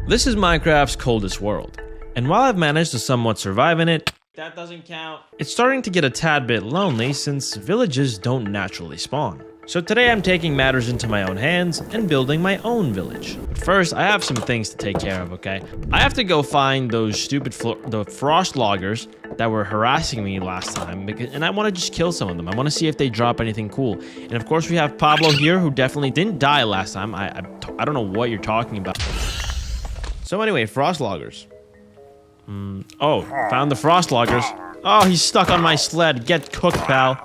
This is Minecraft's coldest world, and while I've managed to somewhat survive in it, that doesn't count. It's starting to get a tad bit lonely since villages don't naturally spawn. So today I'm taking matters into my own hands and building my own village. But first, I have some things to take care of, okay? I have to go find those stupid the frost loggers that were harassing me last time, and I want to just kill some of them. I want to see if they drop anything cool. And of course, we have Pablo here, who definitely didn't die last time. I don't know what you're talking about. So anyway, frost loggers. Oh, found the frost loggers. Oh, he's stuck on my sled. Get cooked, pal.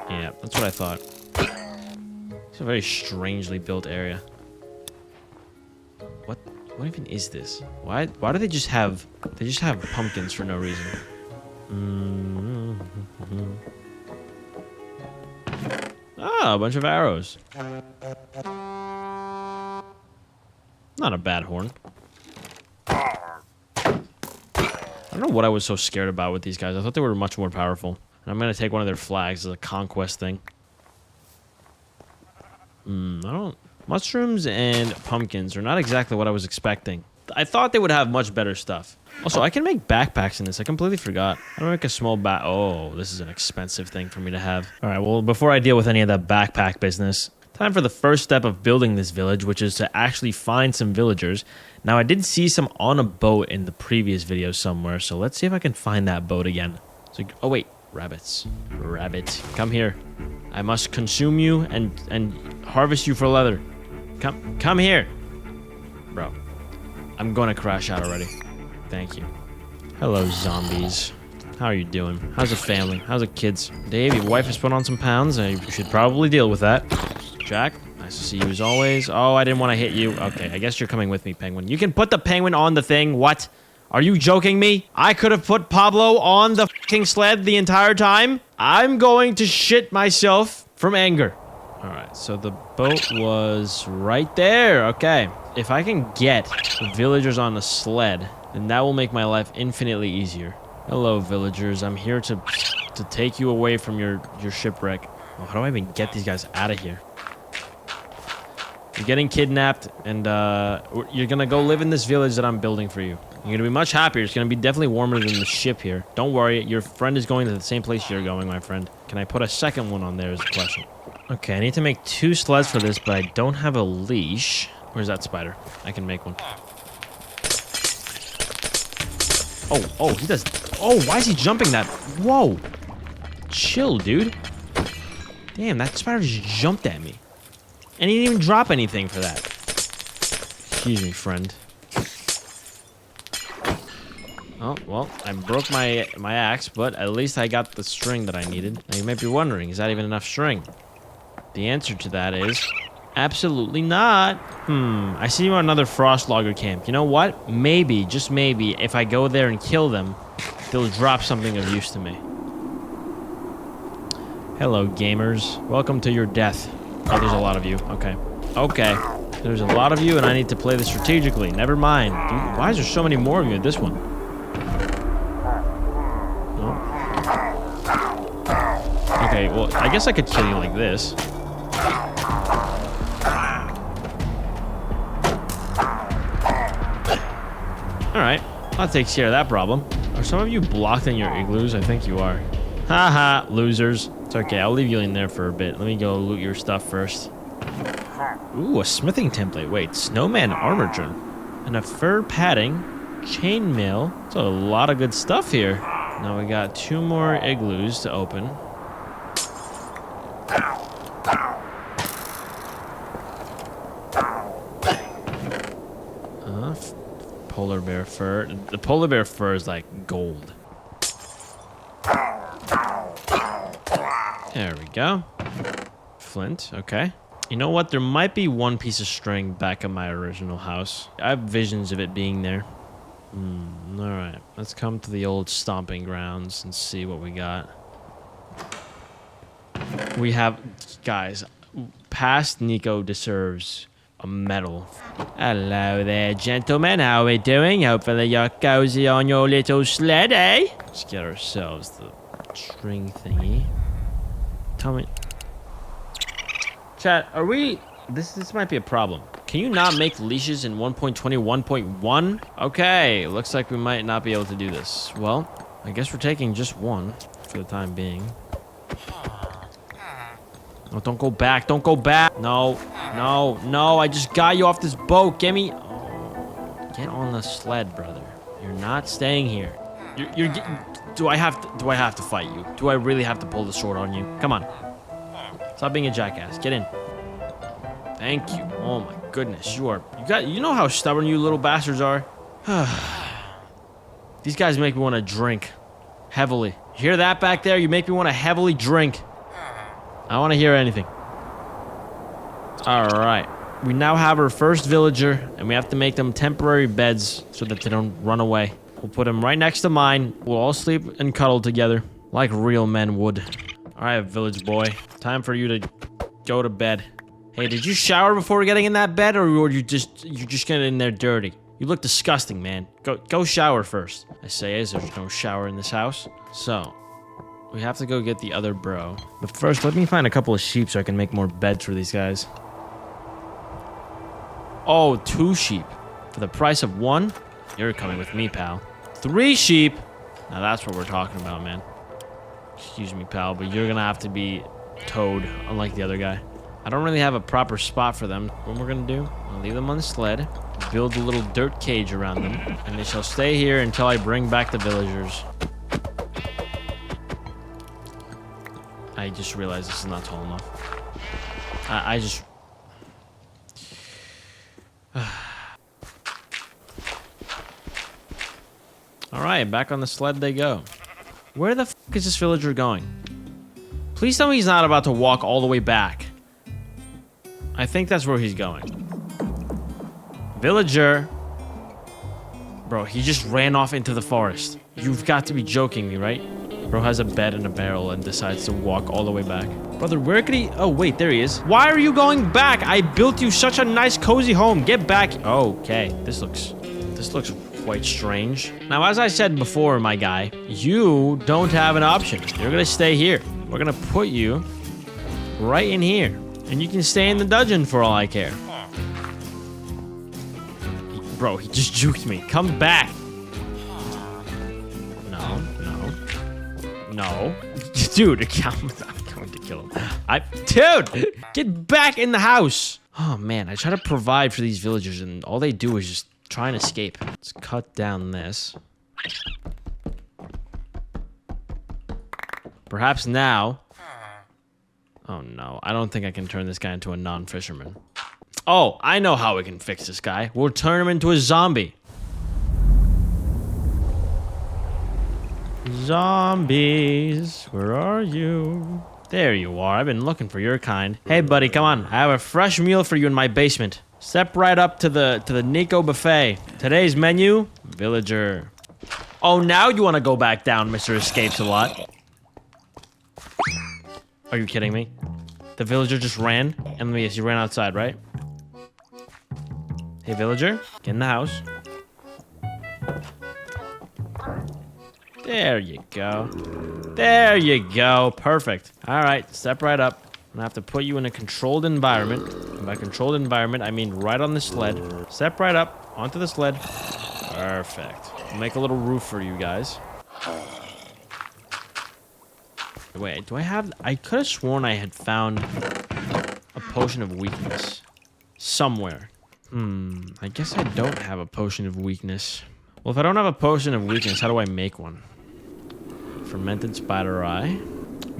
Yeah, that's what I thought. It's a very strangely built area. What even is this? Why do they just have pumpkins for no reason? Ah, a bunch of arrows. Not a bad horn. I don't know what I was so scared about with these guys. I thought they were much more powerful. And I'm gonna take one of their flags as a conquest thing. Mushrooms and pumpkins are not exactly what I was expecting. I thought they would have much better stuff. Also, I can make backpacks in this. I completely forgot. I'm gonna make a small Oh, this is an expensive thing for me to have. All right, well, before I deal with any of that backpack business, time for the first step of building this village, which is to actually find some villagers. Now, I did see some on a boat in the previous video somewhere, so let's see if I can find that boat again. So, oh wait, rabbits. Rabbit, come here. I must consume you and harvest you for leather. Come here. Bro, I'm gonna crash out already. Thank you. Hello, zombies. How are you doing? How's the family? How's the kids? Dave, your wife has put on some pounds, and you should probably deal with that. Jack, nice to see you as always. Oh, I didn't want to hit you. Okay, I guess you're coming with me, Penguin. You can put the penguin on the thing. What? Are you joking me? I could have put Pablo on the fucking sled the entire time? I'm going to shit myself from anger. All right, so the boat was right there. Okay, if I can get the villagers on the sled, then that will make my life infinitely easier. Hello, villagers. I'm here to take you away from your shipwreck. Oh, how do I even get these guys out of here? You're getting kidnapped, and you're gonna go live in this village that I'm building for you. You're gonna be much happier. It's gonna be definitely warmer than the ship here. Don't worry, your friend is going to the same place you're going, my friend. Can I put a second one on there is the question. Okay, I need to make 2 sleds for this, but I don't have a leash. Where's that spider? I can make one. Oh, he does. Oh, why is he jumping that? Whoa. Chill, dude. Damn, that spider just jumped at me. And he didn't even drop anything for that. Excuse me, friend. Oh, well, I broke my axe, but at least I got the string that I needed. Now, you might be wondering, is that even enough string? The answer to that is absolutely not. I see you on another frost logger camp. You know what? Maybe, just maybe, if I go there and kill them, they'll drop something of use to me. Hello, gamers. Welcome to your death. Oh, there's a lot of you. Okay. Okay. There's a lot of you, and I need to play this strategically. Never mind. Dude, why is there so many more of you at this one? Oh. Okay, well, I guess I could kill you like this. Alright. That takes care of that problem. Are some of you blocked in your igloos? I think you are. Haha, losers. It's okay, I'll leave you in there for a bit. Let me go loot your stuff first. Ooh, a smithing template. Wait, snowman armor trim. And a fur padding. Chainmail. That's a lot of good stuff here. Now we got 2 more igloos to open. Polar bear fur. The polar bear fur is like gold. There we go. Flint, okay. You know what? There might be 1 piece of string back at my original house. I have visions of it being there. Alright. Let's come to the old stomping grounds and see what we got. We have... Guys, past Niko deserves a medal. Hello there, gentlemen. How are we doing? Hopefully you're cozy on your little sled, eh? Let's get ourselves the string thingy. Tell me... Chat, are we... This might be a problem. Can you not make leashes in 1.21.1? Okay, looks like we might not be able to do this. Well, I guess we're taking just one for the time being. Oh, don't go back. Don't go back. No, no, no. I just got you off this boat. Get me. Oh, get on the sled, brother. You're not staying here. You're do I have to fight you? Do I really have to pull the sword on you? Come on. Stop being a jackass. Get in. Thank you. Oh my goodness. You know how stubborn you little bastards are? These guys make me want to drink heavily. You hear that back there? You make me want to heavily drink. I don't want to hear anything. All right. We now have our first villager, and we have to make them temporary beds so that they don't run away. We'll put them right next to mine. We'll all sleep and cuddle together like real men would. All right, village boy. Time for you to go to bed. Hey, did you shower before getting in that bed, or were you just getting in there dirty? You look disgusting, man. Go shower first. I say as there's no shower in this house. So, we have to go get the other bro. But first, let me find a couple of sheep so I can make more beds for these guys. Oh, 2 sheep. For the price of 1? You're coming with me, pal. 3 sheep! Now that's what we're talking about, man. Excuse me, pal, but you're gonna have to be towed, unlike the other guy. I don't really have a proper spot for them. What we're gonna do, I'll leave them on the sled, build a little dirt cage around them, and they shall stay here until I bring back the villagers. I just realized this is not tall enough. I just... Alright, back on the sled they go. Where the f*** is this villager going? Please tell me he's not about to walk all the way back. I think that's where he's going. Villager. Bro, he just ran off into the forest. You've got to be joking me, right? Bro has a bed and a barrel and decides to walk all the way back. Brother, where could he... Oh, wait, there he is. Why are you going back? I built you such a nice, cozy home. Get back. Okay, this looks quite strange. Now, as I said before, my guy, you don't have an option. You're gonna stay here. We're gonna put you right in here. And you can stay in the dungeon for all I care. Bro, he just juked me. Come back. No. Dude, I'm going to kill him. Dude, get back in the house. Oh, man, I try to provide for these villagers, and all they do is just try and escape. Let's cut down this. Perhaps now... Oh, no. I don't think I can turn this guy into a non-fisherman. Oh, I know how we can fix this guy. We'll turn him into a zombie. Zombies, where are you? There you are. I've been looking for your kind. Hey, buddy, come on. I have a fresh meal for you in my basement. Step right up to the Niko buffet. Today's menu, villager. Oh, now you want to go back down, Mr. Escapes a lot. Are you kidding me? The villager just ran, and yes, he ran outside, right? Hey, villager, get in the house. There you go. There you go. Perfect. All right, step right up. I'm gonna have to put you in a controlled environment. And by controlled environment, I mean right on the sled. Step right up onto the sled. Perfect. I'll make a little roof for you guys. Wait, do I have... I could have sworn I had found a potion of weakness somewhere. I guess I don't have a potion of weakness. Well, if I don't have a potion of weakness, how do I make one? Fermented spider eye.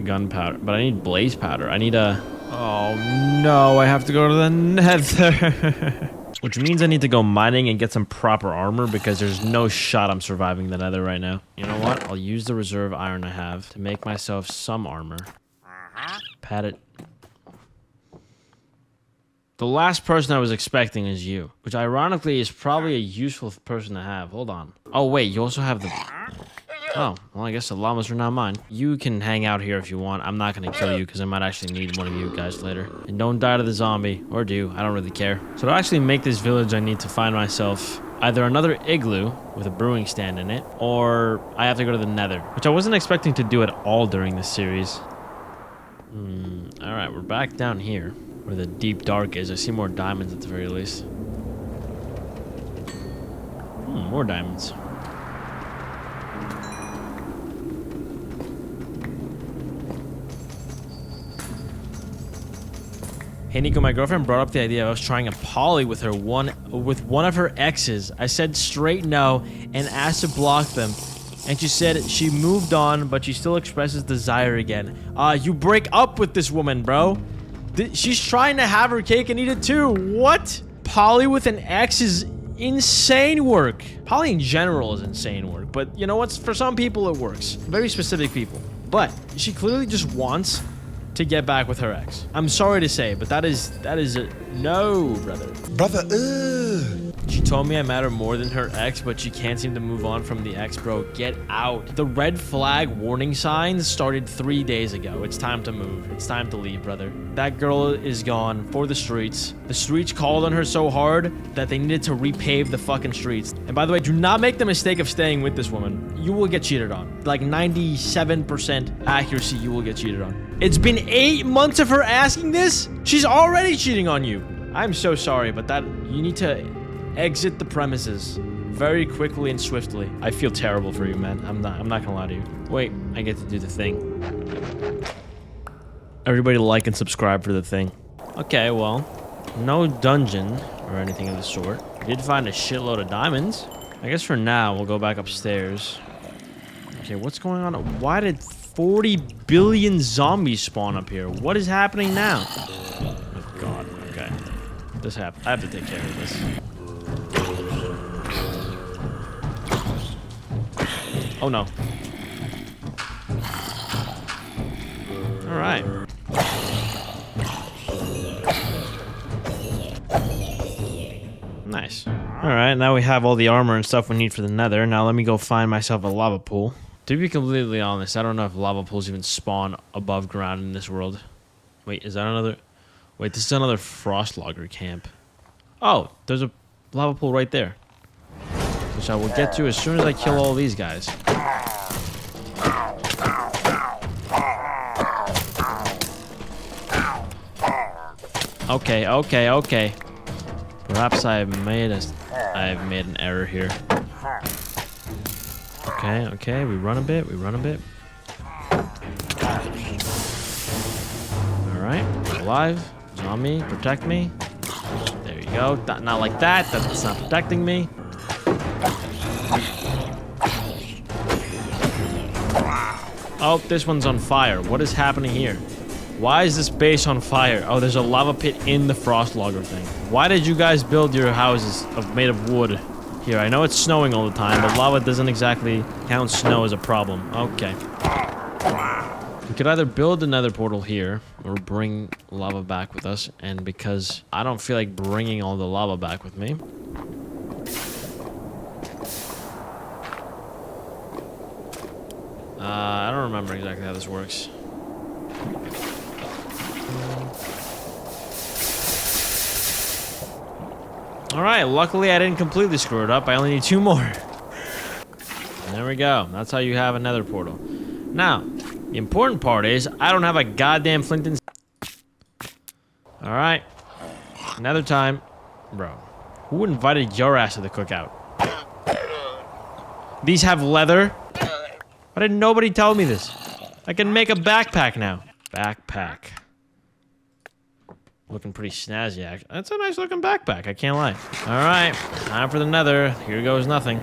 Gunpowder. But I need blaze powder. I need a... Oh, no. I have to go to the nether. Which means I need to go mining and get some proper armor because there's no shot I'm surviving the nether right now. You know what? I'll use the reserve iron I have to make myself some armor. Pat it. The last person I was expecting is you. Which ironically is probably a useful person to have. Hold on. Oh, wait. You also have the... Oh, well, I guess the llamas are not mine. You can hang out here if you want. I'm not going to kill you because I might actually need one of you guys later. And don't die to the zombie. Or do. I don't really care. So to actually make this village, I need to find myself either another igloo with a brewing stand in it, or I have to go to the nether, which I wasn't expecting to do at all during this series. Alright, we're back down here. Where the deep dark is. I see more diamonds at the very least. More diamonds. Hey Nico, my girlfriend brought up the idea of us trying a poly with one of her exes. I said straight no and asked to block them. And she said she moved on, but she still expresses desire again. You break up with this woman, bro. She's trying to have her cake and eat it too. What? Poly with an ex is insane work. Poly in general is insane work, but you know what? For some people it works. Very specific people. But she clearly just wants to get back with her ex. I'm sorry to say, but that is a no, brother. She told me I matter more than her ex, but she can't seem to move on from the ex, bro. Get out. The red flag warning signs started 3 days ago. It's time to move. It's time to leave, brother. That girl is gone for the streets. The streets called on her so hard that they needed to repave the fucking streets. And by the way, do not make the mistake of staying with this woman. You will get cheated on. Like 97% accuracy, you will get cheated on. It's been 8 months of her asking this. She's already cheating on you. I'm so sorry, but you need to exit the premises very quickly and swiftly. I feel terrible for you, man. I'm not gonna lie to you. Wait, I get to do the thing. Everybody like and subscribe for the thing. Okay, well, no dungeon or anything of the sort. We did find a shitload of diamonds. I guess for now, we'll go back upstairs. Okay, what's going on? Why did 40 billion zombies spawn up here? What is happening now? Oh, God. Okay. I have to take care of this. Oh no. Alright. Nice. Alright, now we have all the armor and stuff we need for the nether. Now let me go find myself a lava pool. To be completely honest, I don't know if lava pools even spawn above ground in this world. Wait, is that another... Wait, this is another frost logger camp. Oh, there's a lava pool right there. Which I will get to as soon as I kill all these guys. Okay. Perhaps I've made an error here. Okay, we run a bit. Alright, alive. Zombie, protect me. There you go. Not like that. That's not protecting me. Oh, this one's on fire. What is happening here? Why is this base on fire? Oh, there's a lava pit in the frost logger thing. Why did you guys build your houses made of wood here? I know it's snowing all the time, but lava doesn't exactly count snow as a problem. Okay. We could either build another portal here or bring lava back with us. And because I don't feel like bringing all the lava back with me, I don't remember exactly how this works. Alright, luckily I didn't completely screw it up. I only need 2 more. And there we go. That's how you have another portal. Now, the important part is I don't have a goddamn flint and... Alright. Another time. Bro, who invited your ass to the cookout? These have leather? Why did nobody tell me this? I can make a backpack now. Backpack. Looking pretty snazzy, actually. That's a nice looking backpack, I can't lie. Alright, time for the nether. Here goes nothing.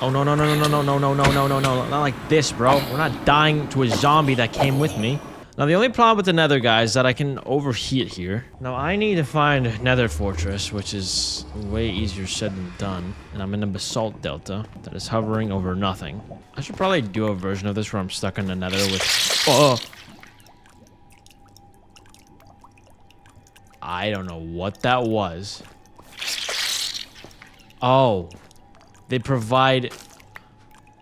Oh, no. Not like this, bro. We're not dying to a zombie that came with me. Now, the only problem with the nether, guys, is that I can overheat here. Now, I need to find nether fortress, which is way easier said than done. And I'm in a basalt delta that is hovering over nothing. I should probably do a version of this where I'm stuck in the nether with... Oh! I don't know what that was. Oh. They provide...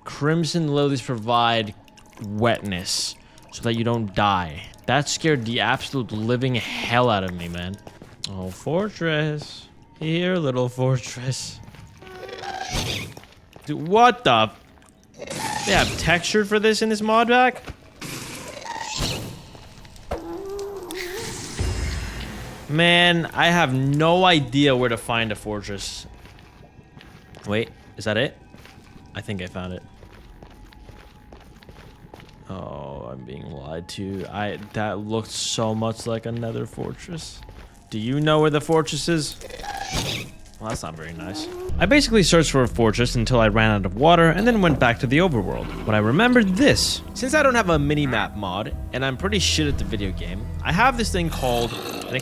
Crimson lilies provide wetness so that you don't die. That scared the absolute living hell out of me, man. Oh, fortress. Here, little fortress. Dude, what the... They have texture for this in this mod pack? Man, I have no idea where to find a fortress. Wait, is that it? I think I found it. Oh, I'm being lied to. That looked so much like another fortress. Do you know where the fortress is? Well, that's not very nice. I basically searched for a fortress until I ran out of water and then went back to the overworld. But I remembered this. Since I don't have a mini-map mod, and I'm pretty shit at the video game, I have this thing called an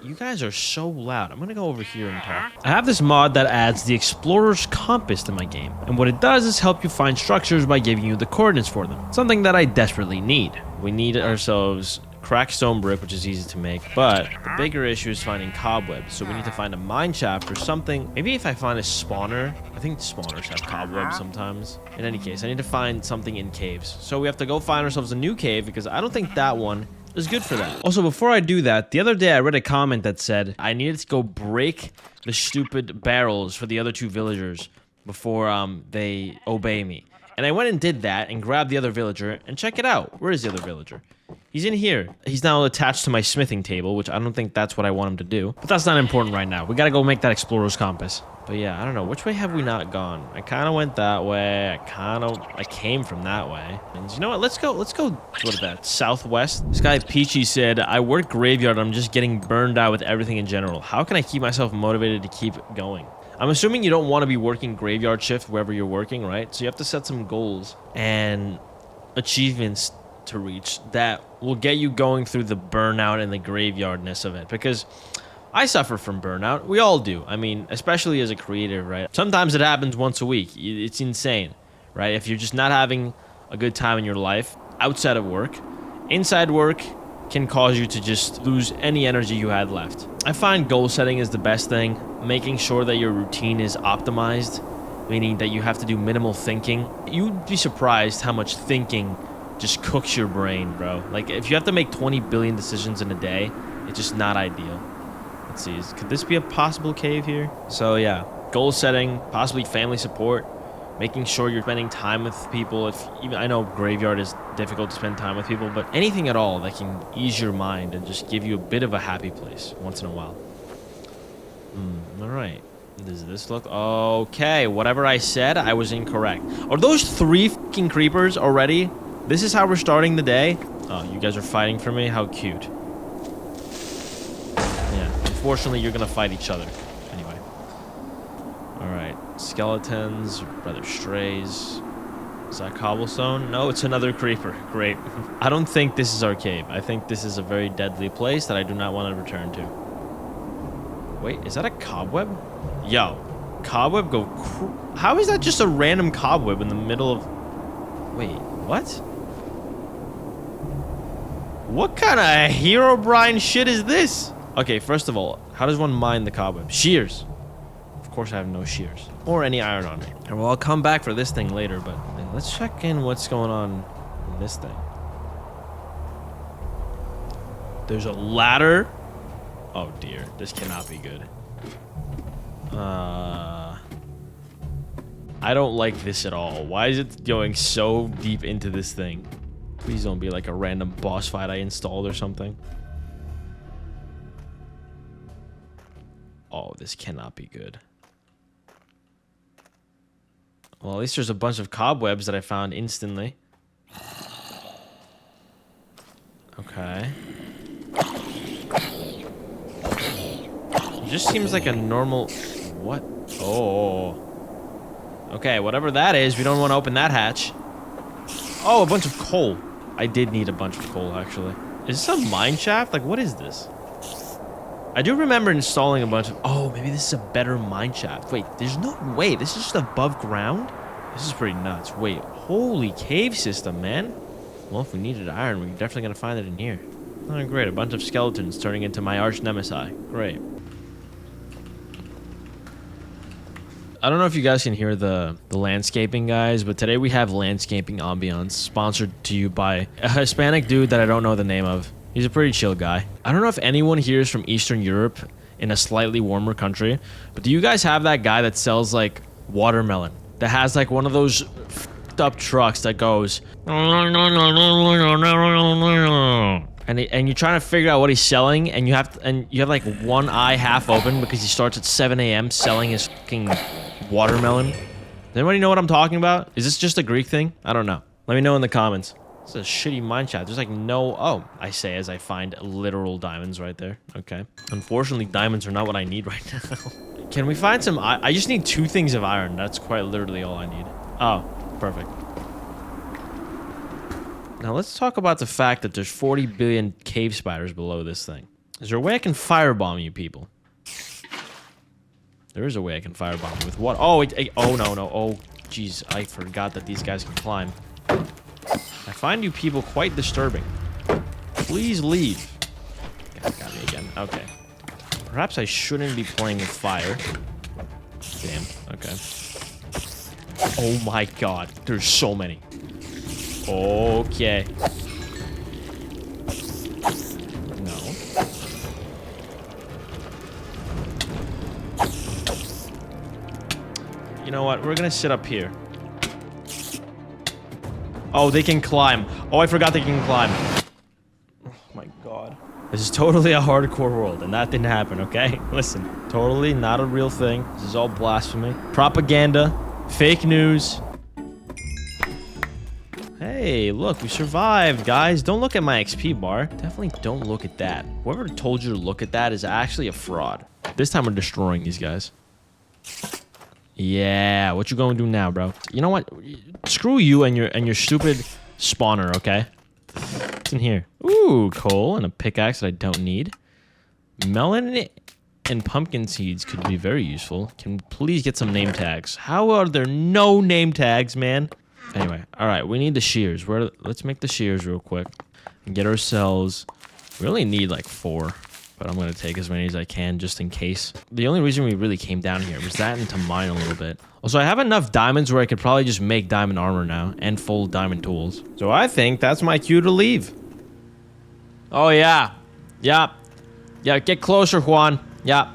you guys are so loud. I'm gonna go over here and talk. I have this mod that adds the Explorer's Compass to my game. And what it does is help you find structures by giving you the coordinates for them. Something that I desperately need. We need ourselves cracked stone brick, which is easy to make, but the bigger issue is finding cobwebs, so we need to find a mine shaft or something. Maybe if I find a spawner. I think spawners have cobwebs sometimes. In any case, I need to find something in caves, so we have to go find ourselves a new cave because I don't think that one is good for that. Also, before I do that, the other day I read a comment that said I needed to go break the stupid barrels for the other two villagers before they obey me. And I went and did that and grabbed the other villager, and check it out. Where is the other villager? He's in here. He's now attached to my smithing table, which I don't think that's what I want him to do. But that's not important right now. We gotta go make that Explorer's Compass. But yeah, I don't know. Which way have we not gone? I kind of went that way. I came from that way. And you know what? Let's go, what is that? Southwest? This guy Peachy said, I work graveyard. I'm just getting burned out with everything in general. How can I keep myself motivated to keep going? I'm assuming you don't want to be working graveyard shift wherever you're working, right? So you have to set some goals and achievements to reach that will get you going through the burnout and the graveyardness of it. Because I suffer from burnout. We all do. I mean, especially as a creative, right? Sometimes it happens once a week. It's insane, right? If you're just not having a good time in your life outside of work, inside work can cause you to just lose any energy you had left. I find goal setting is the best thing. Making sure that your routine is optimized, meaning that you have to do minimal thinking. You'd be surprised how much thinking just cooks your brain, bro. Like, if you have to make 20 billion decisions in a day, it's just not ideal. Let's see, could this be a possible cave here? So yeah, goal setting, possibly family support, making sure you're spending time with people. I know graveyard is difficult to spend time with people, but anything at all that can ease your mind and just give you a bit of a happy place once in a while. All right. Does this look okay? Whatever I said, I was incorrect. Are those 3 fucking creepers already? This is how we're starting the day? Oh, you guys are fighting for me? How cute. Yeah, unfortunately, you're gonna fight each other. Anyway. Alright. Skeletons, rather strays. Is that cobblestone? No, it's another creeper. Great. I don't think this is our cave. I think this is a very deadly place that I do not want to return to. Wait, is that a cobweb? Yo, cobweb go... How is that just a random cobweb in the middle of... Wait, what? What kind of Herobrine shit is this? Okay, first of all, how does one mine the cobweb? Shears. Of course I have no shears. Or any iron on me. Well, I'll come back for this thing later, but let's check in what's going on in this thing. There's a ladder. Oh dear, this cannot be good. I don't like this at all. Why is it going so deep into this thing? Please don't be like a random boss fight I installed or something. Oh, this cannot be good. Well, at least there's a bunch of cobwebs that I found instantly. Okay. It just seems like a normal... What? Oh. Okay, whatever that is, we don't want to open that hatch. Oh, a bunch of coal. I did need a bunch of coal, actually. Is this a mine shaft? Like, what is this? I do remember installing a bunch of... Oh, maybe this is a better mine shaft. Wait, there's no way. This is just above ground? This is pretty nuts. Wait, holy cave system, man. Well, if we needed iron, we're definitely going to find it in here. Oh, great. A bunch of skeletons turning into my arch nemesis. Great. I don't know if you guys can hear the landscaping, guys, but today we have landscaping ambiance sponsored to you by a Hispanic dude that I don't know the name of. He's a pretty chill guy. I don't know if anyone here is from Eastern Europe in a slightly warmer country, but do you guys have that guy that sells, like, watermelon? That has, like, one of those f***ed up trucks that goes... And and you're trying to figure out what he's selling, and you have like one eye half open because he starts at 7 a.m. selling his fucking watermelon. Does anybody know what I'm talking about? Is this just a Greek thing? I don't know. Let me know in the comments. It's a shitty mine shaft. There's like no... Oh, I say as I find literal diamonds right there. Okay. Unfortunately, diamonds are not what I need right now. Can we find some... I just need 2 things of iron. That's quite literally all I need. Oh, perfect. Now let's talk about the fact that there's 40 billion cave spiders below this thing. Is there a way I can firebomb you people? There is a way I can firebomb you with what? Oh, oh no. Oh, jeez. I forgot that these guys can climb. I find you people quite disturbing. Please leave. Got me again. Okay. Perhaps I shouldn't be playing with fire. Damn. Okay. Oh my god. There's so many. Okay. No. You know what? We're gonna sit up here. Oh, they can climb. Oh, I forgot they can climb. Oh my god. This is totally a hardcore world, and that didn't happen, okay? Listen, totally not a real thing. This is all blasphemy. Propaganda. Fake news. Hey, look, we survived, guys. Don't look at my XP bar. Definitely don't look at that. Whoever told you to look at that is actually a fraud. This time we're destroying these guys. Yeah, what you gonna do now, bro? You know what? Screw you and your stupid spawner, okay? What's in here? Ooh, coal and a pickaxe that I don't need. Melon and pumpkin seeds could be very useful. Can we please get some name tags? How are there no name tags, man? Anyway, all right, we need the shears. Let's make the shears real quick and get ourselves... We only need like 4, but I'm going to take as many as I can just in case. The only reason we really came down here was that and to mine a little bit. Also, I have enough diamonds where I could probably just make diamond armor now and full diamond tools. So I think that's my cue to leave. Oh, yeah. Yep. Yeah, get closer, Juan. Yep.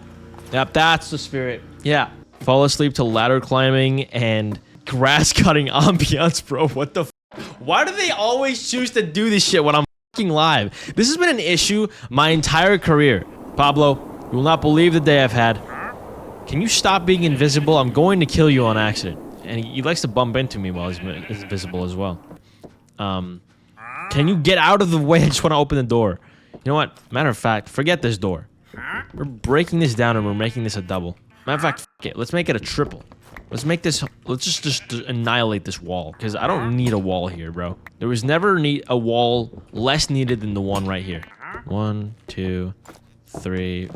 Yep, that's the spirit. Yeah. Fall asleep to ladder climbing and... grass cutting ambiance, bro. What the f? Why do they always choose to do this shit when I'm fucking live? This has been an issue my entire career. Pablo, you will not believe the day I've had. Can you stop being invisible? I'm going to kill you on accident. And he likes to bump into me while he's invisible as well. Can you get out of the way? I just want to open the door. You know what? Matter of fact, forget this door. We're breaking this down and we're making this a double. Matter of fact, f it. Let's make it a triple. Let's make this... Let's just annihilate this wall. Because I don't need a wall here, bro. There was never a wall less needed than the one right here. 1, 2, 3...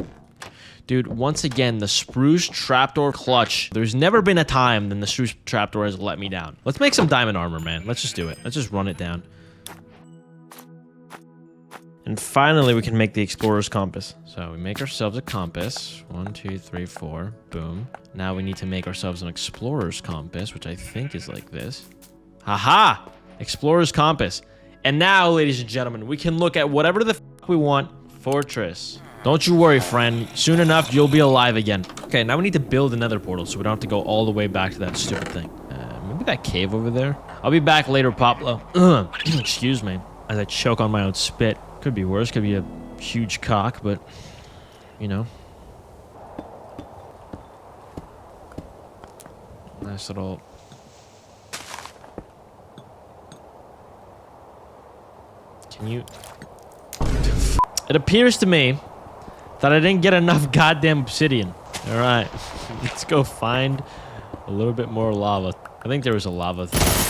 Dude, once again, the spruce trapdoor clutch. There's never been a time that the spruce trapdoor has let me down. Let's make some diamond armor, man. Let's just do it. Let's just run it down. And finally, we can make the explorer's compass. So we make ourselves a compass. 1, 2, 3, 4. Boom. Now we need to make ourselves an explorer's compass, which I think is like this. Haha! Explorer's compass. And now, ladies and gentlemen, we can look at whatever the f we want. Fortress. Don't you worry, friend. Soon enough, you'll be alive again. Okay, now we need to build another portal so we don't have to go all the way back to that stupid thing. Maybe that cave over there? I'll be back later, Pablo. Excuse me. As I choke on my own spit. Could be worse. Could be a huge cock, but... You know. Nice little... Can you... It appears to me that I didn't get enough goddamn obsidian. Alright. Let's go find a little bit more lava. I think there was a lava thing.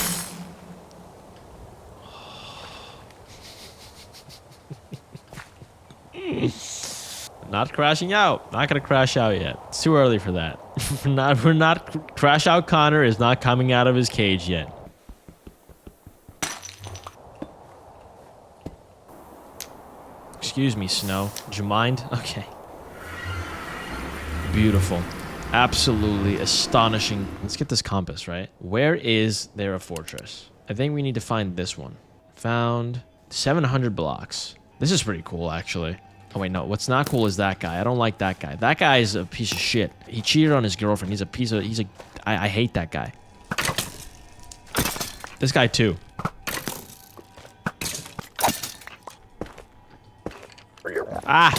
Not crashing out. Not gonna crash out yet. It's too early for that. We're not... Crash out Connor is not coming out of his cage yet. Excuse me, Snow. Do you mind? Okay. Beautiful. Absolutely astonishing. Let's get this compass, right? Where is there a fortress? I think we need to find this one. Found 700 blocks. This is pretty cool, actually. Oh, wait, no. What's not cool is that guy. I don't like that guy. That guy is a piece of shit. He cheated on his girlfriend. He's a piece of... I hate that guy. This guy, too. Ah!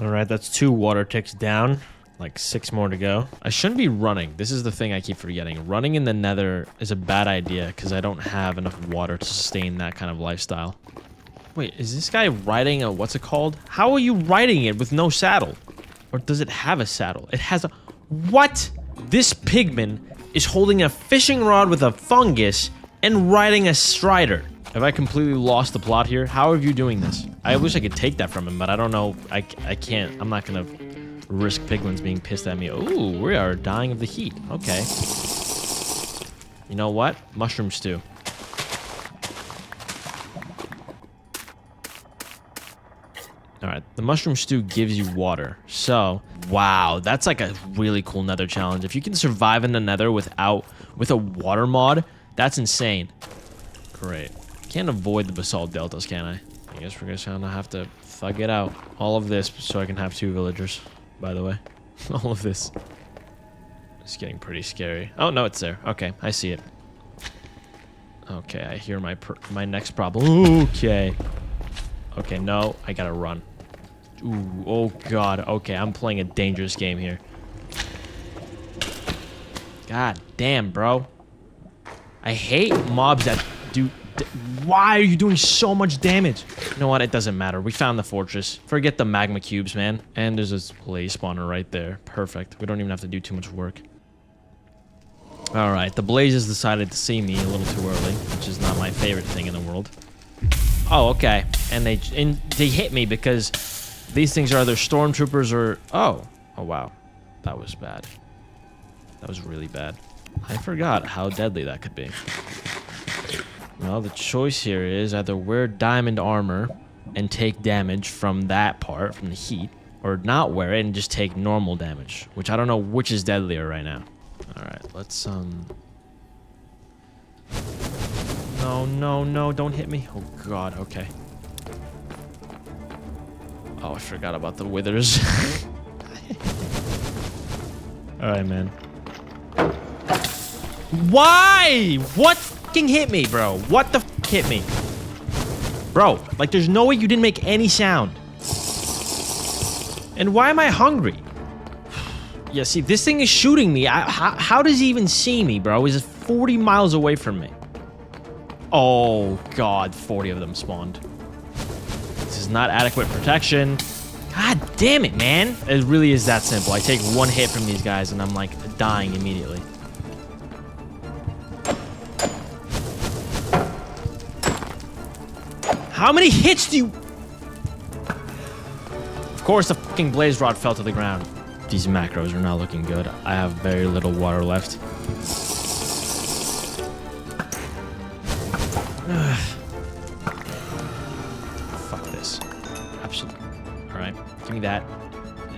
Alright, that's 2 water ticks down. Like 6 more to go. I shouldn't be running. This is the thing I keep forgetting. Running in the nether is a bad idea because I don't have enough water to sustain that kind of lifestyle. Wait, is this guy riding a... what's it called? How are you riding it with no saddle? Or does it have a saddle? It has a... What? This pigman is holding a fishing rod with a fungus and riding a strider. Have I completely lost the plot here? How are you doing this? I wish I could take that from him, but I don't know. I can't. I'm not gonna risk piglins being pissed at me. Ooh, we are dying of the heat. Okay. You know what? Mushroom stew. Alright, the mushroom stew gives you water. So, wow, that's like a really cool nether challenge. If you can survive in the nether with a water mod, that's insane. Great. Can't avoid the basalt deltas, can I? I guess we're gonna have to thug it out. All of this so I can have 2 villagers, by the way. All of this. It's getting pretty scary. Oh, no, it's there. Okay, I see it. Okay, I hear my next problem. Okay. Okay, no, I gotta run. Ooh, oh god. Okay, I'm playing a dangerous game here. God damn, bro. I hate mobs that do... Why are you doing so much damage? You know what? It doesn't matter. We found the fortress. Forget the magma cubes, man. And there's this blaze spawner right there. Perfect. We don't even have to do too much work. Alright, the blazes decided to see me a little too early, which is not my favorite thing in the world. Oh, okay. And they hit me because these things are either stormtroopers or... Oh. Oh, wow. That was bad. That was really bad. I forgot how deadly that could be. Well, the choice here is either wear diamond armor and take damage from that part, from the heat, or not wear it and just take normal damage, which I don't know which is deadlier right now. Alright, let's, No, no, no, don't hit me. Oh, God, okay. Oh, I forgot about the withers. Alright, man. Why? What fucking hit me, bro? What the f hit me? Bro, like, there's no way you didn't make any sound. And why am I hungry? Yeah, see, this thing is shooting me. How does he even see me, bro? He's 40 miles away from me. Oh, God, 40 of them spawned. This is not adequate protection. God damn it, man. It really is that simple. I take 1 hit from these guys and I'm, like, dying immediately. How many hits do you... Of course, the fucking blaze rod fell to the ground. These macros are not looking good. I have very little water left. Fuck this. Absolutely. Alright, give me that.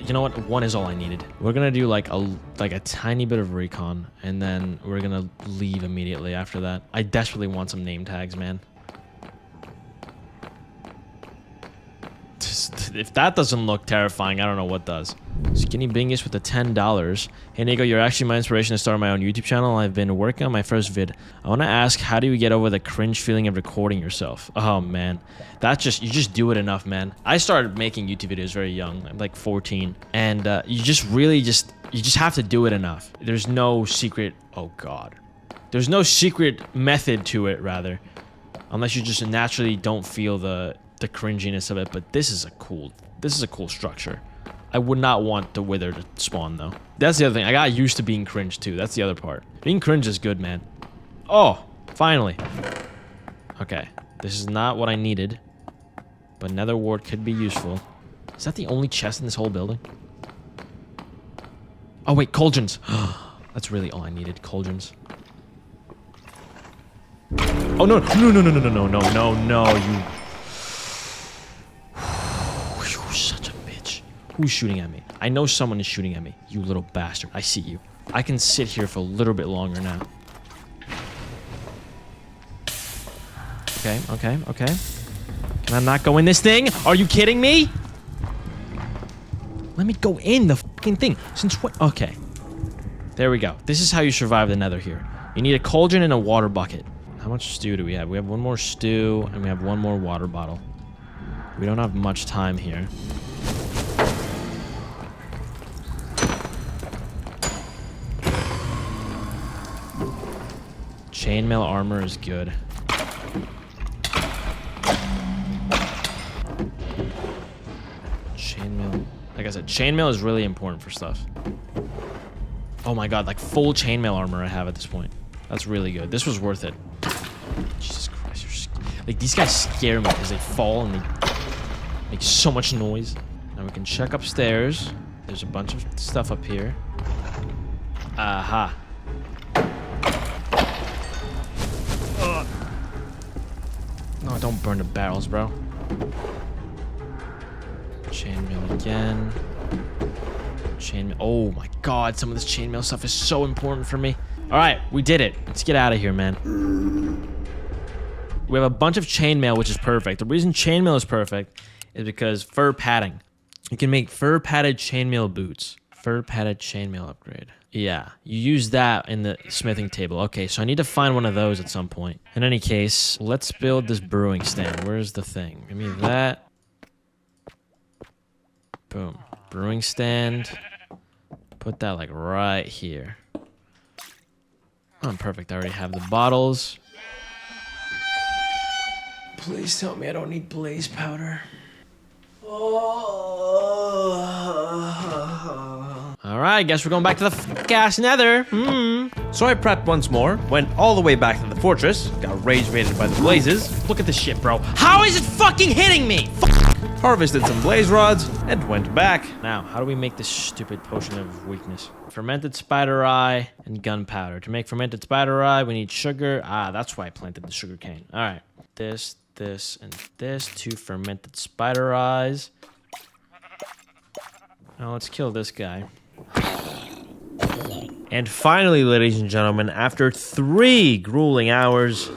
You know what? 1 is all I needed. We're gonna do like a tiny bit of recon, and then we're gonna leave immediately after that. I desperately want some name tags, man. If that doesn't look terrifying, I don't know what does. Skinny Bingus with the $10. Hey, Niko, you're actually my inspiration to start my own YouTube channel. I've been working on my first vid. I want to ask, how do you get over the cringe feeling of recording yourself? Oh, man. That's just... You just do it enough, man. I started making YouTube videos very young. I'm like 14. And you just really just... You just have to do it enough. There's no secret... Oh, God. There's no secret method to it, rather. Unless you just naturally don't feel the cringiness of it, but this is a cool structure. I would not want the wither to spawn, though. That's the other thing. I got used to being cringe, too. That's the other part. Being cringe is good, man. Oh, finally. Okay. This is not what I needed, but nether wart could be useful. Is that the only chest in this whole building? Oh, wait, cauldrons. That's really all I needed, cauldrons. Oh, no, no, no, no, no, no, no, no, no, no, you... Such a bitch. Who's shooting at me? I know someone is shooting at me. You little bastard. I see you. I can sit here for a little bit longer now. Okay, okay, okay. Can I not go in this thing? Are you kidding me? Let me go in the fucking thing. Since what? Okay. There we go. This is how you survive the nether here. You need a cauldron and a water bucket. How much stew do we have? We have one more stew, and we have one more water bottle. We don't have much time here. Chainmail armor is good. Chainmail. Like I said, chainmail is really important for stuff. Oh my god, like full chainmail armor I have at this point. That's really good. This was worth it. Jesus Christ, like these guys scare me because they fall and they make so much noise. Now we can check upstairs. There's a bunch of stuff up here. Aha. No, don't burn the barrels, bro. Chainmail again. Chainmail. Oh my god, some of this chainmail stuff is so important for me. All right, we did it. Let's get out of here, man. We have a bunch of chainmail, which is perfect. The reason chainmail is perfect is because fur padding. You can make fur padded chainmail boots. Fur padded chainmail upgrade. Yeah, you use that in the smithing table. Okay, so I need to find one of those at some point. In any case, let's build this brewing stand. Where's the thing? Give me that. Boom. Brewing stand. Put that like right here. Oh, perfect. I already have the bottles. Please tell me I don't need blaze powder. All right, guess we're going back to the gas nether. So I prepped once more, went all the way back to the fortress, got rage baited by the blazes, Look at this shit, bro. How is it fucking hitting me? harvested some blaze rods, and went back. Now, how do we make this stupid potion of weakness? Fermented spider eye and gunpowder. To make fermented spider eye, we need sugar. Ah, that's why I planted the sugar cane. All right. This, and this. 2 fermented spider eyes. Now let's kill this guy. And finally, ladies and gentlemen, after 3 grueling hours,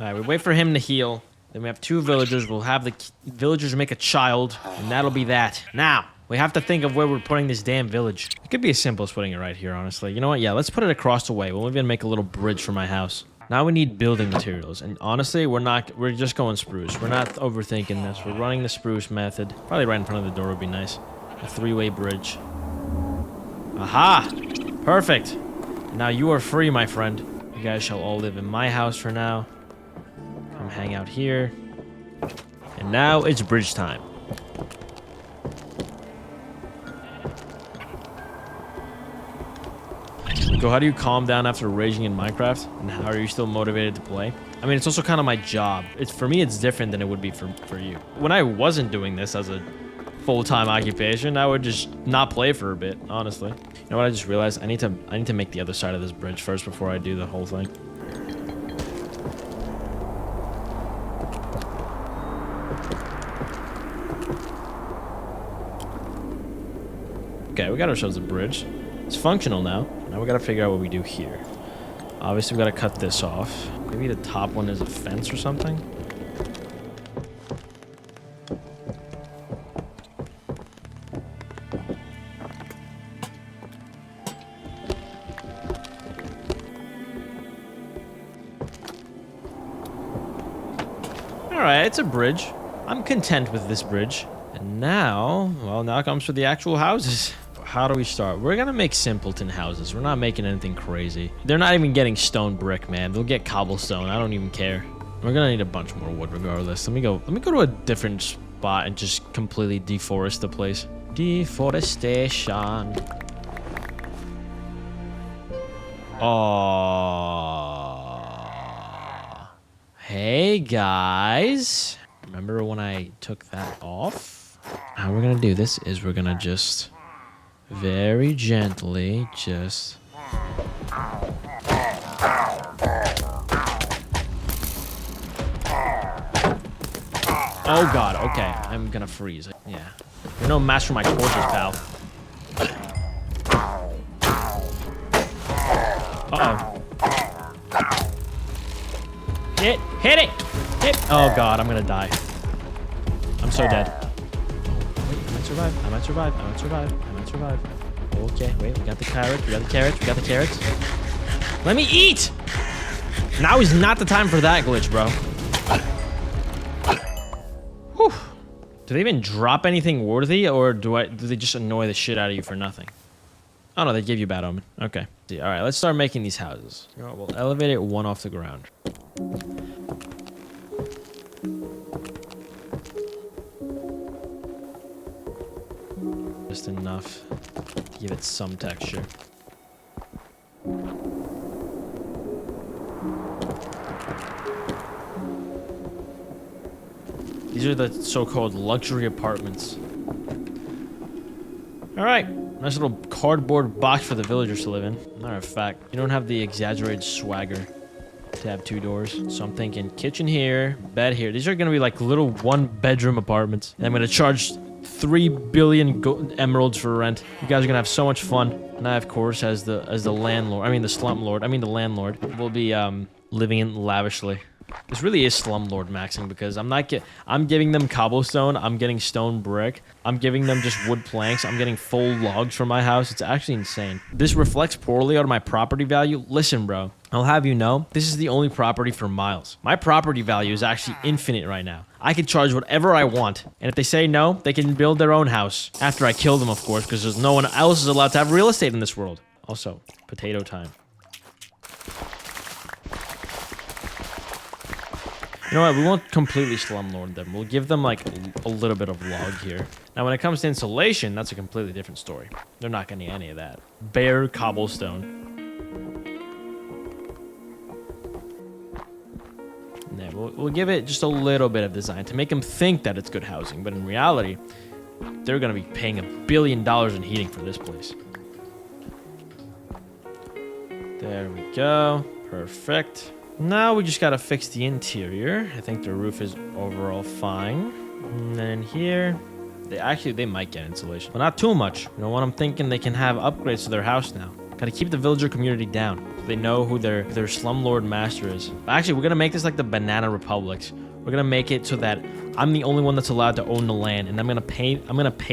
All right, we wait for him to heal. Then we have 2 villagers. We'll have the villagers make a child, and that'll be that. Now, we have to think of where we're putting this damn village. It could be as simple as putting it right here, honestly. You know what? Yeah, let's put it across the way. We'll even make a little bridge for my house. Now we need building materials, and honestly, we're just going spruce. We're not overthinking this. We're running the spruce method. Probably right in front of the door would be nice. A 3-way bridge. Aha! Perfect. Now you are free, my friend. You guys shall all live in my house for now. Come hang out here. And now it's bridge time. Go, how do you calm down after raging in Minecraft? And how are you still motivated to play? I mean, it's also kind of my job. For me, it's different than it would be for you. When I wasn't doing this as a full-time occupation, I would just not play for a bit, honestly. You know what I just realized? I need to make the other side of this bridge first before I do the whole thing. Okay, we got ourselves a bridge. It's functional now. Now we gotta figure out what we do here. Obviously, we gotta cut this off. Maybe the top one is a fence or something? Alright, it's a bridge. I'm content with this bridge. And now, well, now comes for the actual houses. How do we start? We're gonna make simpleton houses. We're not making anything crazy. They're not even getting stone brick, man. They'll get cobblestone. I don't even care. We're gonna need a bunch more wood regardless. Let me go to a different spot and just completely deforest the place. Deforestation. Oh. Hey guys. Remember when I took that off? How we're gonna do this is we're gonna just very gently just oh god, okay, I'm gonna freeze. Yeah, you're no match for my torches, pal. Uh-oh. Hit it, oh god, I'm gonna die. I'm so dead. Oh, wait, I might survive. Okay, wait, we got the carrots, we got the carrots, we got the carrots. Let me eat! Now is not the time for that glitch, bro. Whew. Do they even drop anything worthy, or do they just annoy the shit out of you for nothing? Oh no, they give you bad omen. Okay. See, all right, let's start making these houses. You know what, we'll elevate it one off the ground. Just enough to give it some texture. These are the so-called luxury apartments. All right, nice little cardboard box for the villagers to live in. Matter of fact, you don't have the exaggerated swagger to have 2 doors. So I'm thinking kitchen here, bed here. These are gonna be like little 1-bedroom apartments. And I'm gonna charge 3 billion emeralds for rent. You guys are gonna have so much fun. And I, of course, as the landlord, I mean the slumlord, I mean the landlord, will be living in lavishly. This really is slumlord maxing because I'm giving them cobblestone, I'm getting stone brick, I'm giving them just wood planks, I'm getting full logs for my house. It's actually insane. This reflects poorly on my property value. Listen, bro, I'll have you know, this is the only property for miles. My property value is actually infinite right now. I can charge whatever I want. And if they say no, they can build their own house. After I kill them, of course, because there's no one else is allowed to have real estate in this world. Also, potato time. You know what? We won't completely slumlord them. We'll give them like a little bit of log here. Now, when it comes to insulation, that's a completely different story. They're not getting any of that. Bare cobblestone. Yeah, we'll give it just a little bit of design to make them think that it's good housing. But in reality, they're going to be paying $1 billion in heating for this place. There we go. Perfect. Now we just gotta fix the interior. I think the roof is overall fine. And then here, they might get insulation, but not too much. You know what I'm thinking? They can have upgrades to their house now. Gotta keep the villager community down so they know who their slumlord master is. Actually, we're gonna make this like the Banana Republics. We're gonna make it so that I'm the only one that's allowed to own the land, and I'm gonna pay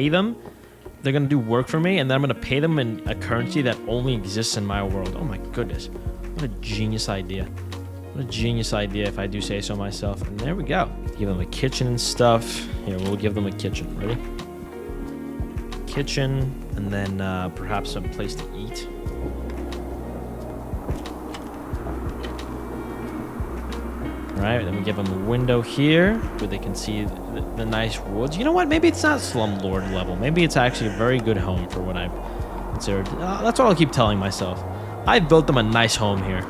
them. They're gonna do work for me, and then I'm gonna pay them in a currency that only exists in my world. Oh my goodness, what a genius idea. What a genius idea, if I do say so myself. And there we go. Give them a kitchen and stuff. Here, we'll give them a kitchen. Ready? Kitchen, and then perhaps some place to eat. All right, then we give them a window here where they can see the nice woods. You know what? Maybe it's not slumlord level. Maybe it's actually a very good home for what I've considered. That's what I'll keep telling myself. I've built them a nice home here.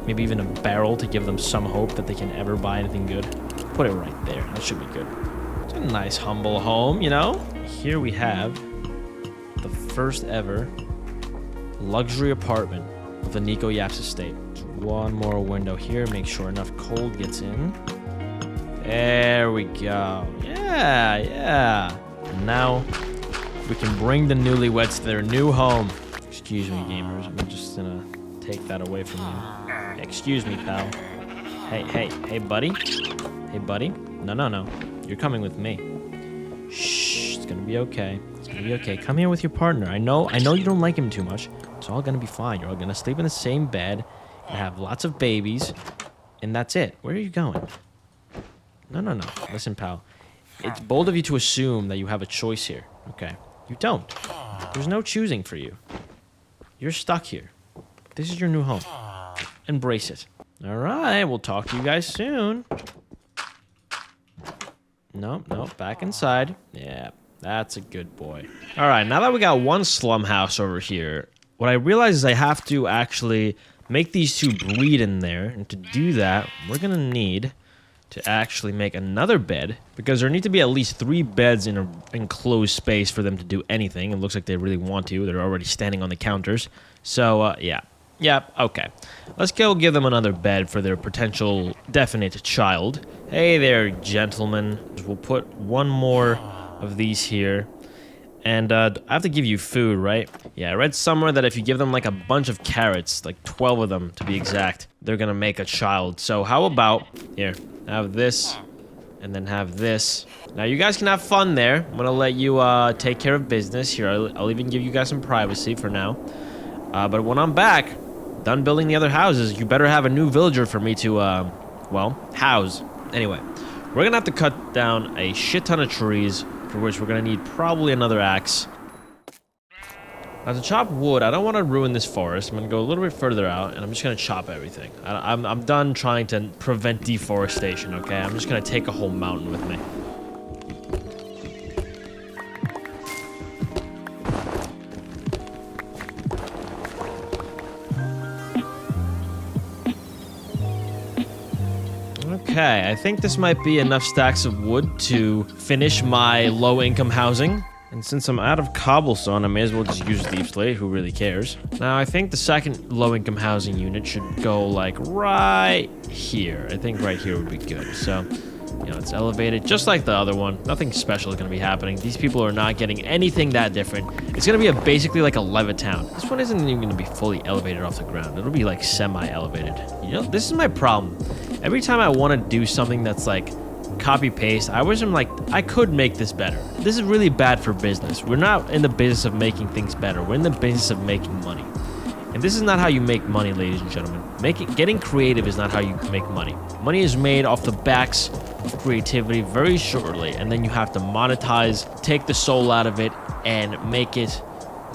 Maybe even a barrel to give them some hope that they can ever buy anything good. Put it right there. That should be good. It's a nice, humble home, you know? Here we have the first ever luxury apartment of the Niko Yaps estate. Just one more window here. Make sure enough cold gets in. There we go. Yeah. And now we can bring the newlyweds to their new home. Excuse me, gamers. I'm just gonna take that away from you. Excuse me, pal. Hey, buddy. Hey, buddy. No. You're coming with me. Shh, it's gonna be okay. It's gonna be okay. Come here with your partner. I know you don't like him too much. It's all gonna be fine. You're all gonna sleep in the same bed and have lots of babies, and that's it. Where are you going? No. Listen, pal. It's bold of you to assume that you have a choice here. Okay. You don't. There's no choosing for you. You're stuck here. This is your new home. Embrace it. All right, we'll talk to you guys soon. No, back inside. Yeah, that's a good boy. All right, now that we got one slum house over here, what I realize is I have to actually make these 2 breed in there. And to do that, we're going to need to actually make another bed, because there need to be at least 3 beds in an enclosed space for them to do anything. It looks like they really want to. They're already standing on the counters. So, yeah. Yep, okay. Let's go give them another bed for their potential definite child. Hey there, gentlemen. We'll put 1 more of these here. And I have to give you food, right? Yeah, I read somewhere that if you give them like a bunch of carrots, like 12 of them to be exact, they're gonna make a child. So how about, here, have this and then have this. Now you guys can have fun there. I'm gonna let you take care of business here. I'll even give you guys some privacy for now. But when I'm back, done building the other houses, you better have a new villager for me to, well, house. Anyway, we're gonna have to cut down a shit ton of trees, for which we're gonna need probably another axe. Now to chop wood, I don't want to ruin this forest. I'm gonna go a little bit further out, and I'm just gonna chop everything. I'm done trying to prevent deforestation, okay? I'm just gonna take a whole mountain with me. Okay, I think this might be enough stacks of wood to finish my low-income housing. And since I'm out of cobblestone, I may as well just use deep slate. Who really cares? Now, I think the second low-income housing unit should go, like, right here. I think right here would be good. So, you know, it's elevated just like the other one. Nothing special is going to be happening. These people are not getting anything that different. It's going to be basically like a Levittown. This one isn't even going to be fully elevated off the ground. It'll be, like, semi-elevated. You know, this is my problem. Every time I want to do something that's, like, copy paste, I was like, I could make this better. This is really bad for business. We're not in the business of making things better. We're in the business of making money. And this is not how you make money, ladies and gentlemen. Getting creative is not how you make money. Money is made off the backs of creativity very shortly, and then you have to monetize, take the soul out of it, and make it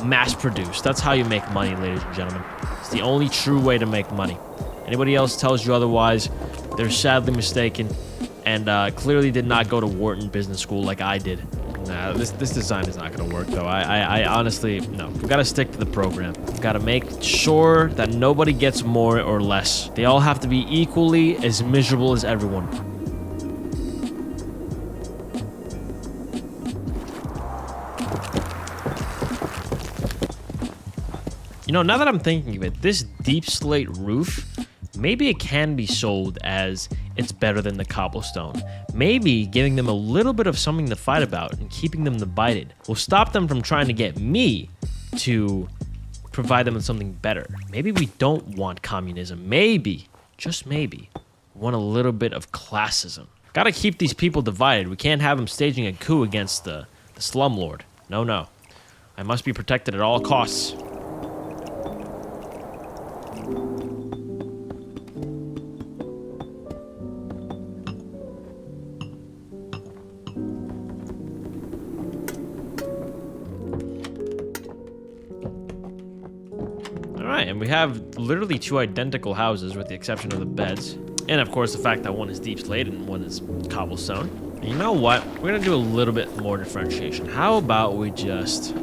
mass produced. That's how you make money, ladies and gentlemen. It's the only true way to make money. Anybody else tells you otherwise, they're sadly mistaken, and clearly did not go to Wharton Business School like I did. Nah, this design is not going to work, though. I honestly, no. We've got to stick to the program. We've got to make sure that nobody gets more or less. They all have to be equally as miserable as everyone. You know, now that I'm thinking of it, this deep slate roof, maybe it can be sold as it's better than the cobblestone. Maybe giving them a little bit of something to fight about and keeping them divided will stop them from trying to get me to provide them with something better. Maybe we don't want communism. Maybe, just maybe, we want a little bit of classism. Gotta keep these people divided. We can't have them staging a coup against the slumlord. No, no. I must be protected at all costs. And we have literally two identical houses with the exception of the beds. And of course the fact that one is deep slate and one is cobblestone. And you know what? We're gonna do a little bit more differentiation. How about we just...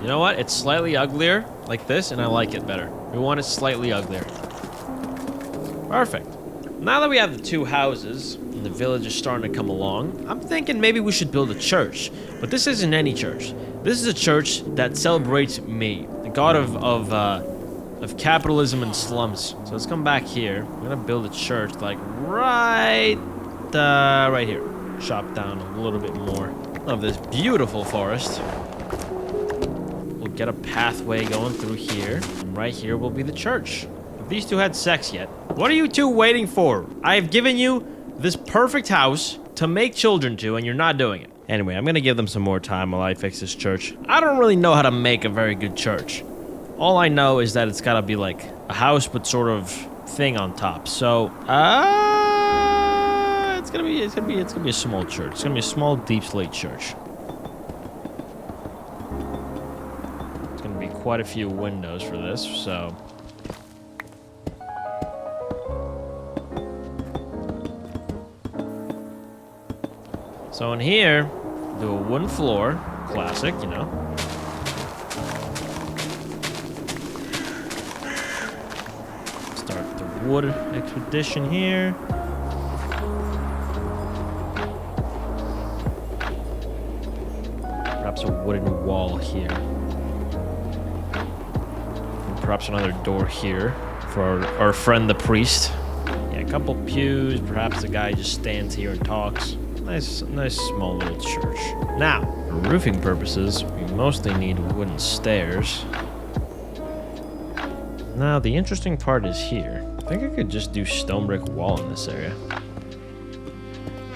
You know what? It's slightly uglier like this and I like it better. We want it slightly uglier. Perfect. Now that we have the two houses and the village is starting to come along, I'm thinking maybe we should build a church. But this isn't any church. This is a church that celebrates me, the god of capitalism and slums. So let's come back here. We're gonna build a church like right here. Chop down a little bit more of this beautiful forest. We'll get a pathway going through here, and right here will be the church. If these two had sex yet, what are you two waiting for? I have given you this perfect house to make children to, and you're not doing it. Anyway, I'm gonna give them some more time while I fix this church. I don't really know how to make a very good church. All I know is that it's gotta be like a house with sort of thing on top. So, it's gonna be a small church. It's gonna be a small deep slate church. It's gonna be quite a few windows for this, so. So in here, do a wooden floor, classic, you know. Start the wood expedition here. Perhaps a wooden wall here. And perhaps another door here for our friend the priest. Yeah, a couple pews, perhaps the guy just stands here and talks. Nice small little church. Now, for roofing purposes, we mostly need wooden stairs. Now, the interesting part is here. I think I could just do stone brick wall in this area.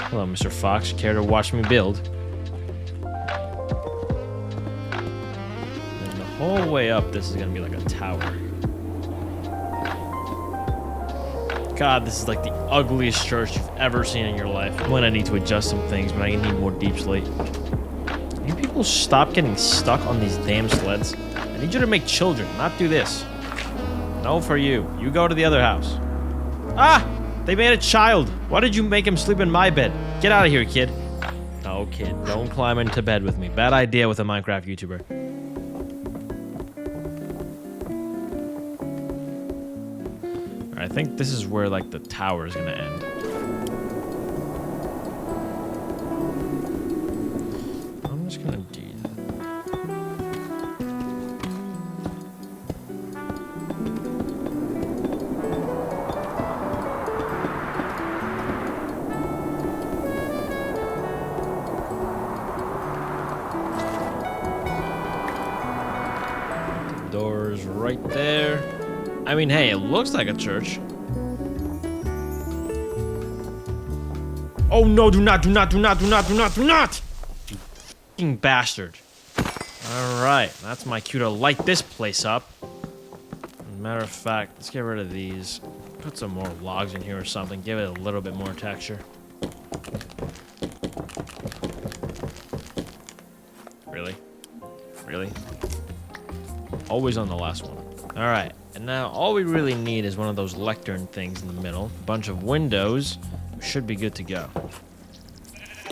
Hello, Mr. Fox. Care to watch me build? And the whole way up, this is gonna be like a tower. God, this is like the ugliest church you've ever seen in your life. When I need to adjust some things, but I need more deep slate. You people stop getting stuck on these damn sleds. I need you to make children, not do this. No for you. You go to the other house. Ah! They made a child. Why did you make him sleep in my bed? Get out of here, kid. No, kid. Don't climb into bed with me. Bad idea with a Minecraft YouTuber. I think this is where, like, the tower is gonna end. I'm just gonna do that. Doors right there. I mean, hey, it looks like a church. Oh no, do not, do not, do not, do not, do not, do not! You fucking bastard. Alright, that's my cue to light this place up. Matter of fact, let's get rid of these. Put some more logs in here or something. Give it a little bit more texture. Really? Really? Always on the last one. Alright, and now all we really need is one of those lectern things in the middle. A bunch of windows. We should be good to go.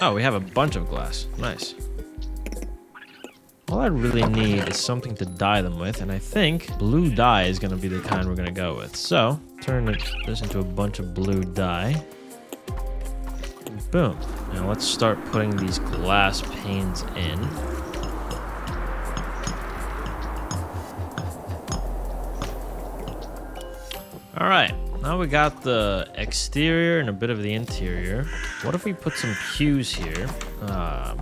Oh, we have a bunch of glass. Nice. All I really need is something to dye them with, and I think blue dye is going to be the kind we're going to go with. So, turn this into a bunch of blue dye. Boom. Now let's start putting these glass panes in. All right, now we got the exterior and a bit of the interior. What if we put some pews here?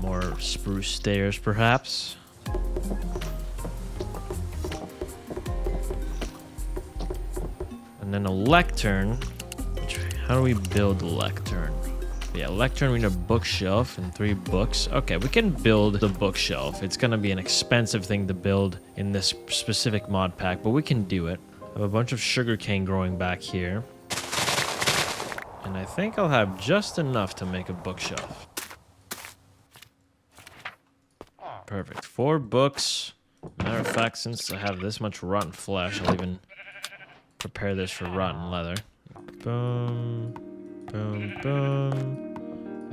More spruce stairs, perhaps. And then a lectern. How do we build a lectern? Yeah, lectern, we need a bookshelf and 3 books. Okay, we can build the bookshelf. It's gonna be an expensive thing to build in this specific mod pack, but we can do it. I have a bunch of sugarcane growing back here. And I think I'll have just enough to make a bookshelf. Perfect. 4 books. Matter of fact, since I have this much rotten flesh, I'll even prepare this for rotten leather. Boom. Boom, boom.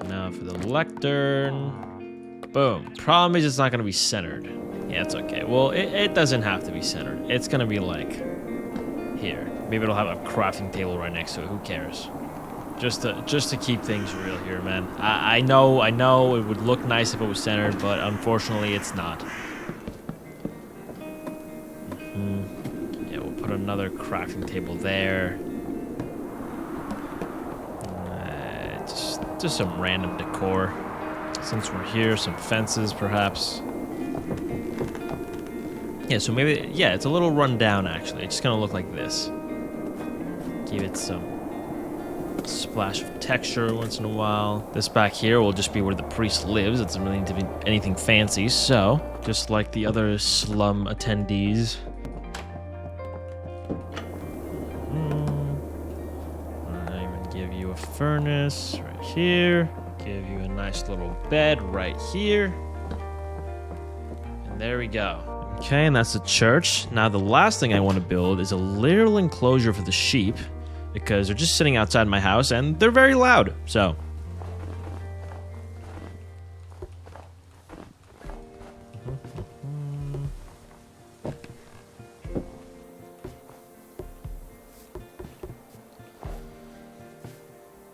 Now for the lectern. Boom. Problem is it's not going to be centered. Yeah, it's okay. Well, it doesn't have to be centered. It's going to be like... here. Maybe it'll have a crafting table right next to it. Who cares? Just to keep things real here, man. I know it would look nice if it was centered, but unfortunately it's not. Yeah, we'll put another crafting table there. Just some random decor. Since we're here, some fences perhaps. Yeah, so maybe, yeah, it's a little run down actually. It's just gonna look like this. Give it some splash of texture once in a while. This back here will just be where the priest lives. It doesn't really need to be anything fancy. So, just like the other slum attendees. I even give you a furnace right here. Give you a nice little bed right here. And there we go. Okay, and that's the church. Now the last thing I want to build is a little enclosure for the sheep, because they're just sitting outside my house and they're very loud, so.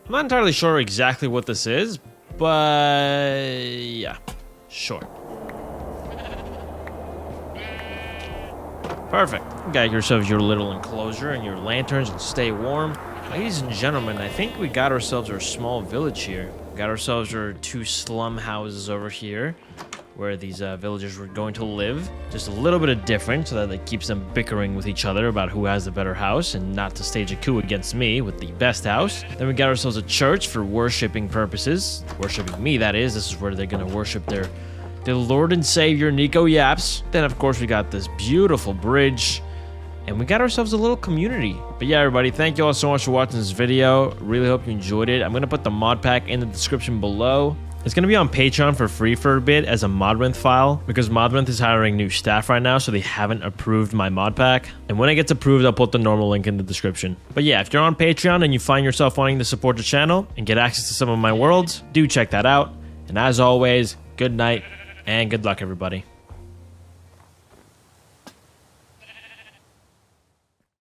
I'm not entirely sure exactly what this is, but yeah, sure. Perfect. You got yourselves your little enclosure and your lanterns and stay warm. Ladies and gentlemen, I think we got ourselves our small village here. We got ourselves our 2 slum houses over here. where these villagers were going to live. Just a little bit of different so that it keeps them bickering with each other about who has the better house and not to stage a coup against me with the best house. Then we got ourselves a church for worshiping purposes. Worshiping me, that is. This is where they're going to worship their Lord and Savior, Niko Yaps. Then, of course, we got this beautiful bridge. And we got ourselves a little community. But yeah, everybody, thank you all so much for watching this video. Really hope you enjoyed it. I'm going to put the mod pack in the description below. It's going to be on Patreon for free for a bit as a Modrinth file because Modrinth is hiring new staff right now, so they haven't approved my mod pack. And when it gets approved, I'll put the normal link in the description. But yeah, if you're on Patreon and you find yourself wanting to support the channel and get access to some of my worlds, do check that out. And as always, good night and good luck, everybody.